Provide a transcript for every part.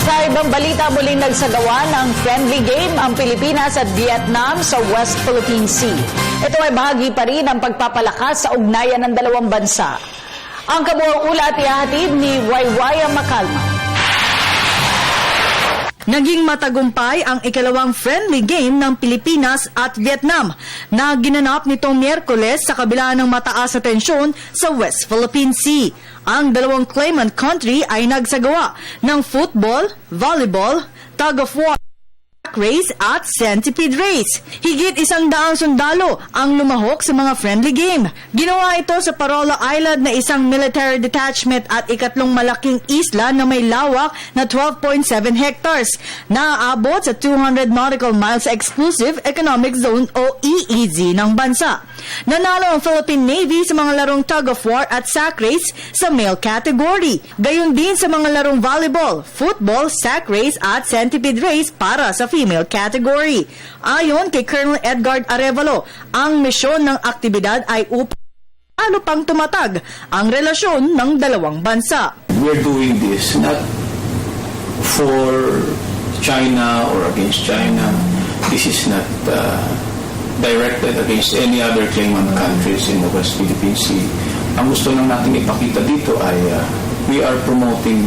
Sa ibang balita, muling nagsagawa ng friendly game ang Pilipinas at Vietnam sa West Philippine Sea. Ito ay bahagi pa rin ng pagpapalakas sa ugnayan ng dalawang bansa. Ang kabuuang ulat ihahatid ni Waywaya Macalma. Naging matagumpay ang ikalawang friendly game ng Pilipinas at Vietnam na ginanap nitong Miyerkules sa kabila ng mataas na tensyon sa West Philippine Sea. Ang dalawang claimant country ay nagsagawa ng football, volleyball, tug-of-war race at centipede race. Higit 100 sundalo ang lumahok sa mga friendly game. Ginawa ito sa Parola Island na isang military detachment at ikatlong malaking isla na may lawak na 12.7 hectares na aabot sa 200 nautical miles sa Exclusive Economic Zone o EEZ ng bansa. Nanalo ang Philippine Navy sa mga larong tug-of-war at sack race sa male category. Gayon din sa mga larong volleyball, football, sack race at centipede race para sa female category. Ayon kay Colonel Edgar Arevalo, ang misyon ng aktibidad ay upang lalo pang tumatag ang relasyon ng dalawang bansa. We're doing this not for China or against China. This is not directed against any other claimant countries in the West Philippine Sea. Ang gusto lang natin ipakita dito ay we are promoting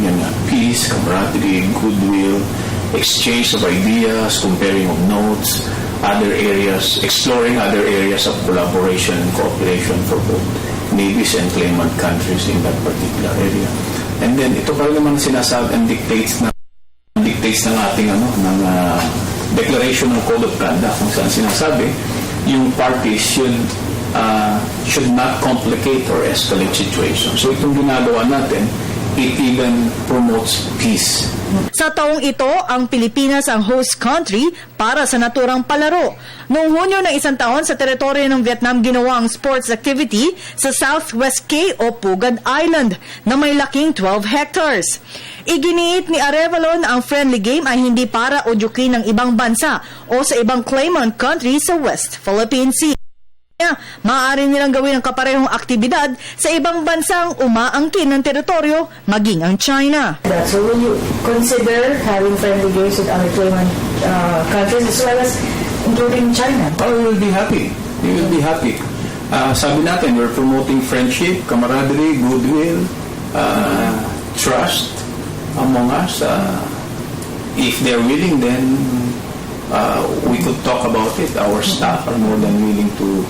peace, camaraderie, goodwill, exchange of ideas, comparing of notes, other areas, exploring other areas of collaboration and cooperation for both navies and claimant countries in that particular area. And then ito pa rin naman sinasabi and dictates ng ating ng Declaration of Code of Conduct kung saan sinasabi yung parties should not complicate or escalate situations. So itong ginagawa natin, it even promotes peace. Sa taong ito, ang Pilipinas ang host country para sa naturang palaro. Noong Hunyo ng isang taon sa teritoryo ng Vietnam ginawa ang sports activity sa Southwest Cay o Pugad Island na may laking 12 hectares. Iginiit ni Arevalo na ang friendly game ay hindi para udyukin ng ibang bansa o sa ibang claimant country sa West Philippine Sea. Maaari nilang gawin ang kaparehong aktibidad sa ibang bansang umaangkin ng teritoryo, maging ang China. So will you consider having friendly games with other claimant countries as well as including China? Oh, we will be happy. We will be happy. Sabi natin, we're promoting friendship, camaraderie, goodwill, trust among us. If they're willing, then we could talk about it. Our staff are more than willing to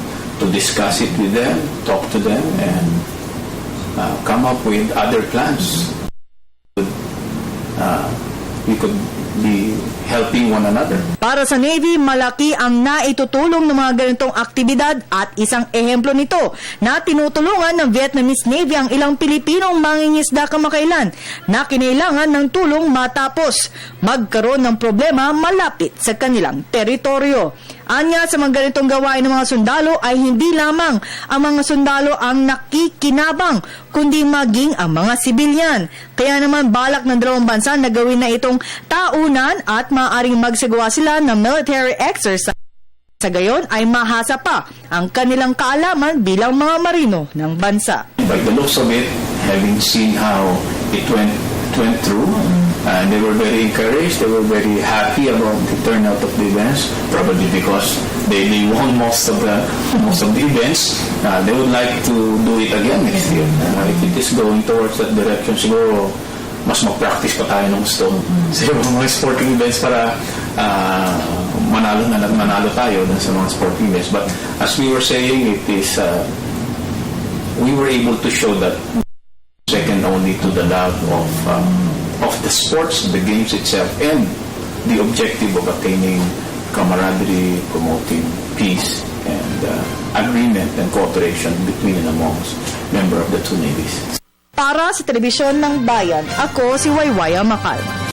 discuss it with them, talk to them, and come up with other plans. We could be helping one another. Para sa Navy, malaki ang naitutulong ng mga ganitong aktibidad at isang ehemplo nito na tinutulungan ng Vietnamese Navy ang ilang Pilipinong mangingisda kamakailan na kinailangan ng tulong matapos magkaroon ng problema malapit sa kanilang teritoryo. Anya, sa mga ganitong gawain ng mga sundalo ay hindi lamang ang mga sundalo ang nakikinabang, kundi maging ang mga sibilyan. Kaya naman balak ng dalawang bansa na gawin na itong taunan at maaaring magsagawa sila ng military exercise. Sa gayon ay mahasa pa ang kanilang kaalaman bilang mga marino ng bansa. By the looks of it, having seen how it went through, they were very encouraged, they were very happy about the turnout of the events, probably because they won most of the events. They would like to do it again next year. If it is going towards that direction, siguro mas mag-practice pa tayo ng gusto sa mga sporting events para manalo tayo dun sa mga sporting events. But as we were saying, it is we were able to show that second only to the love of the sports, the games itself, and the objective of attaining camaraderie, promoting peace and agreement and cooperation between and amongst members of the two navies. Para sa Telebisyon ng Bayan, ako si Waywaya Macalma.